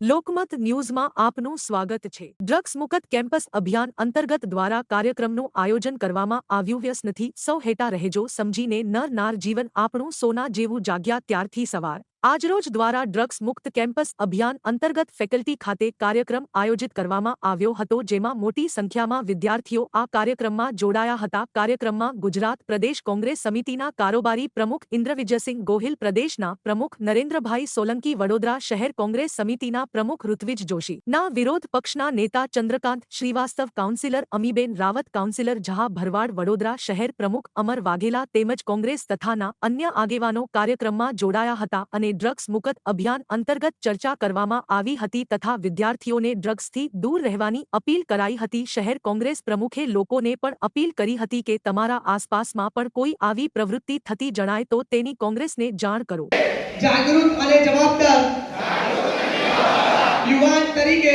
લોકમત ન્યૂઝમાં આપનું સ્વાગત છે। ડ્રગ્સ મુક્ત કેમ્પસ અભિયાન અંતર્ગત દ્વારા કાર્યક્રમનું આયોજન કરવામાં આવ્યું। વ્યસનથી સૌ હેઠા રહેજો સમજીને નર નાર જીવન આપણું સોના જેવું જાગ્યા ત્યારથી સવાર। આજરોજ દ્વારા ડ્રગ્સ મુક્ત કેમ્પસ અભિયાન અંતર્ગત ફેકલ્ટી ખાતે કાર્યક્રમ આયોજિત કરવામાં આવ્યો હતો, જેમાં મોટી સંખ્યામાં વિદ્યાર્થીઓ આ કાર્યક્રમમાં જોડાયા હતા। કાર્યક્રમમાં ગુજરાત પ્રદેશ કોંગ્રેસ સમિતિના કારોબારી પ્રમુખ ઇન્દ્રવિજયસિંહ ગોહિલ, પ્રદેશના પ્રમુખ નરેન્દ્રભાઈ સોલંકી, વડોદરા શહેર કોંગ્રેસ સમિતિના પ્રમુખ ઋત્વિજ જોશી ના વિરોધ પક્ષના નેતા ચંદ્રકાંત શ્રીવાસ્તવ, કાઉન્સિલર અમીબેન રાવત, કાઉન્સિલર જહા ભરવાડ, વડોદરા શહેર પ્રમુખ અમર વાઘેલા તેમજ કોંગ્રેસ તથાના અન્ય આગેવાનો કાર્યક્રમમાં જોડાયા હતા અને ડ્રગ્સ મુક્ત અભિયાન અંતર્ગત ચર્ચા કરવામાં આવી હતી તથા વિદ્યાર્થીઓને ડ્રગ્સથી દૂર રહેવાની અપીલ કરાઈ હતી। શહેર કોંગ્રેસ પ્રમુખે લોકોને પણ અપીલ કરી હતી કે તમારા આસપાસમાં પણ કોઈ આવી પ્રવૃત્તિ થતી જણાય તો તેની કોંગ્રેસને જાણ કરો। જાગૃત અને જવાબદાર युवान तरीके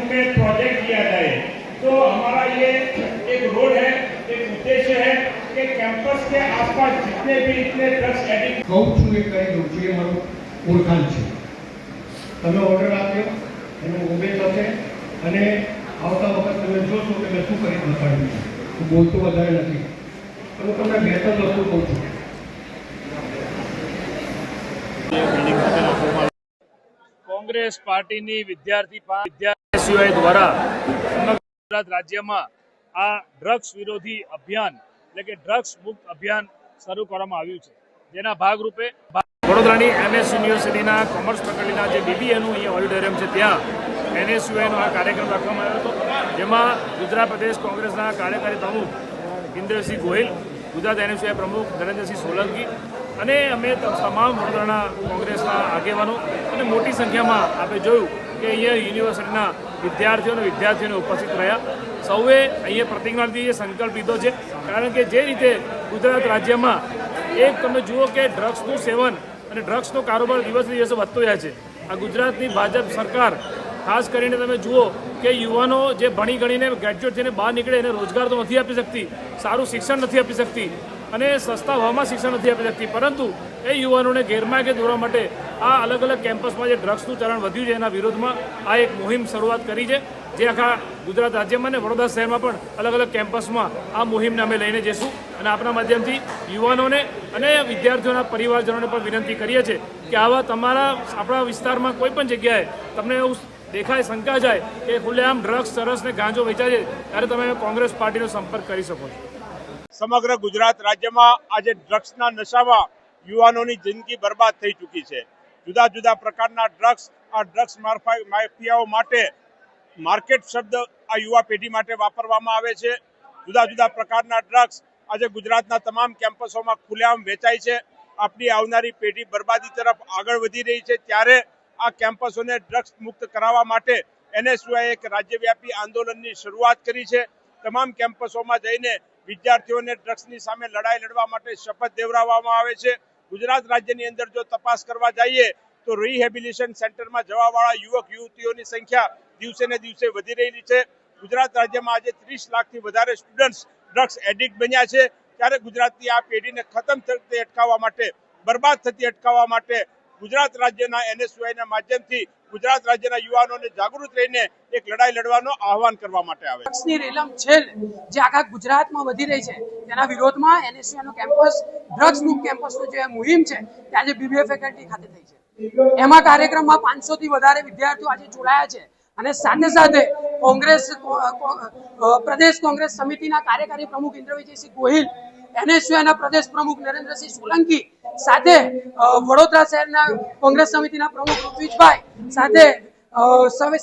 में प्रोजेक्ट किया जाए तो हमारा ये एक रोल है, एक उद्देश्य है कि कैंपस के आसपास जितने भी इतने ड्रग्स एडिक्ट कहूँ छूँ ये कई दूर छे मारू ओळखाण छे। તમે ઓર્ડર આપ્યો એનો ઉમેદ હશે અને આવતા વખત તમે જોશો કે મેં શું કરી બતાડ્યું છે। હું બોલતો વધારે નથી, પણ હું તમને બેહતર વસ્તુ કહું છું। कांग्रेस पार्टी विद्यार्थी द्वारा गुजरात राज्य में आ ड्रग्स विरोधी अभियान એટલે કે ડ્રગ્સ મુક્ત અભિયાન શરૂ કરવામાં આવ્યું છે, જેના ભાગરૂપે વડોદરાની એમએસ યુનિવર્સિટીના કોમર્સ ફેકલ્ટીના જે બીબીએનું અહીંયા ઓડિટોરિયમ છે ત્યાં એનએસયુઆઈનો આ કાર્યક્રમ રાખવામાં આવ્યો હતો, જેમાં ગુજરાત પ્રદેશ કોંગ્રેસના કાર્યકારી પ્રમુખ ઇન્દ્રસિંહ ગોહિલ, ગુજરાત એનએસયુઆઈ પ્રમુખ નરેન્દ્રસિંહ સોલંકી અને અમે તમામ વડોદરાના કોંગ્રેસના આગેવાનો અને મોટી સંખ્યામાં આપણે જોયું કે અહીંયા યુનિવર્સિટીના વિદ્યાર્થીઓને ઉપસ્થિત રહ્યા। સૌએ અહીંયા પ્રતિજ્ઞાથી સંકલ્પ લીધો છે, કારણ કે જે રીતે ગુજરાત રાજ્યમાં એક તમે જુઓ કે ડ્રગ્સનું સેવન અને ડ્રગ્સનો કારોબાર દિવસે દિવસે વધતો જાય છે। આ ગુજરાતની ભાજપ સરકાર ખાસ કરીને તમે જુઓ કે યુવાનો જે ભણી ગણીને ગ્રેજ્યુએટ થઈને બહાર નીકળે એને રોજગાર તો નથી આપી શકતી, સારું શિક્ષણ નથી આપી શકતી અને સસ્તા ભાવમાં શિક્ષણ નથી આપી શકતી, પરંતુ એ યુવાનોને ગેરમાર્ગે દોરવા માટે આ અલગ અલગ કેમ્પસમાં જે ડ્રગ્સનું ચલણ વધ્યું છે એના વિરોધમાં આ એક મુહિમ શરૂઆત કરી છે, જે આખા ગુજરાત રાજ્યમાં અને વડોદરા શહેરમાં પણ અલગ અલગ કેમ્પસમાં આ મુહિમને અમે લઈને જઈશું અને આપણા માધ્યમથી યુવાનોને અને વિદ્યાર્થીઓના પરિવારજનોને પણ વિનંતી કરીએ છીએ કે આવા આપણા વિસ્તારમાં કોઈ પણ જગ્યાએ તમને એવું દેખાય, શંકા જાય કે ખુલ્લેઆમ ડ્રગ્સ, સરસ ને ગાંજો વેચાય છે, ત્યારે તમે કોંગ્રેસ પાર્ટીનો સંપર્ક કરી શકો છો। સમગ્ર ગુજરાત રાજ્યમાં આજે ડ્રગ્સના નશામાં યુવાનોની જિંદગી બરબાદ થઈ ચૂકી છે। જુદા જુદા પ્રકારના ડ્રગ્સ માફિયાઓ માટે માર્કેટ શબ્દ આ યુવા પેઢી માટે વાપરવામાં આવે છે। જુદા જુદા પ્રકારના ડ્રગ્સ આજે ગુજરાતના તમામ કેમ્પસોમાં ખુલ્લેઆમ વેચાય છે। આપણી આવનારી પેઢી બરબાદી તરફ આગળ વધી રહી છે, ત્યારે આ કેમ્પસોને ડ્રગ્સ મુક્ત કરાવવા માટે એનએસયુઆઈએ એક રાજ્યવ્યાપી આંદોલનની શરૂઆત કરી છે। તમામ કેમ્પસોમાં જઈને વિદ્યાર્થીઓને ડ્રગ્સની સામે લડાઈ લડવા માટે શપથ દેવડાવવામાં આવે છે। ગુજરાત રાજ્યની અંદર જો તપાસ કરવા જઈએ તો રિહેબિલિટેશન સેન્ટરમાં જવાવાળા યુવક યુવતીઓની સંખ્યા દિવસે ને દિવસે વધી રહી છે। ગુજરાત રાજ્યમાં આજે 30 લાખથી વધારે સ્ટુડન્ટ્સ ડ્રગ્સ એડિક્ટ બન્યા છે, ત્યારે ગુજરાતની આ પેઢીને ખતમ થતી અટકાવવા માટે, બરબાદ થતી અટકાવવા માટે ગુજરાત રાજ્યના એનએસયુઆઈના માધ્યમથી ગુજરાત રાજ્યના યુવાનોને જાગૃત રહીને એક લડાઈ લડવાનો આહવાન કરવા માટે આવે છે। ડ્રગ્સની રેલમ છેલ જે આખા ગુજરાતમાં વધી રહી છે, તેના વિરોધમાં એનએસયુઆઈનો કેમ્પસ ડ્રગ્સ મુક્ત કેમ્પસનો જે મુહિમ છે તે આજે બીબીએ ફેકલ્ટી ખાતે થઈ છે। એમાં કાર્યક્રમમાં 500થી વધારે વિદ્યાર્થીઓ આજે જોડાયા છે અને સાથે સાથે પ્રદેશ કોંગ્રેસ સમિતિના કાર્યકારી પ્રમુખ ઇન્દ્રવિજયસિંહ ગોહિલ, એનએસયુઆઈના પ્રદેશ પ્રમુખ નરેન્દ્રસિંહ સોલંકી, સાથે વડોદરા શહેરના કોંગ્રેસ સમિતિના પ્રમુખ ઋત્વિજભાઈ, સાથે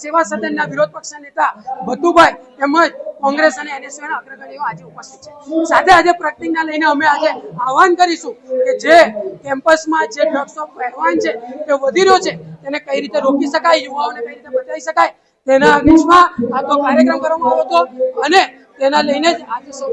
સેવા સદનના વિરોધ પક્ષના નેતા ભત્તુભાઈ તેમજ કોંગ્રેસ અને એનએસયુઆઈના અગ્રગણ્યો આજે ઉપસ્થિત છે। સાથે આજે પ્રતિજ્ઞા લઈને અમે આજે આહવાન કરીશું કે જે કેમ્પસમાં જે ડ્રગ્સનો પહેરવાન છે તે વધી રહ્યો છે તેને કઈ રીતે રોકી શકાય, યુવાઓને કઈ રીતે બચાવી શકાય, તેના અગેન્સ્ટમાં આ તો કાર્યક્રમ કરવામાં આવ્યો હતો અને તેના લઈને જ આજે સૌ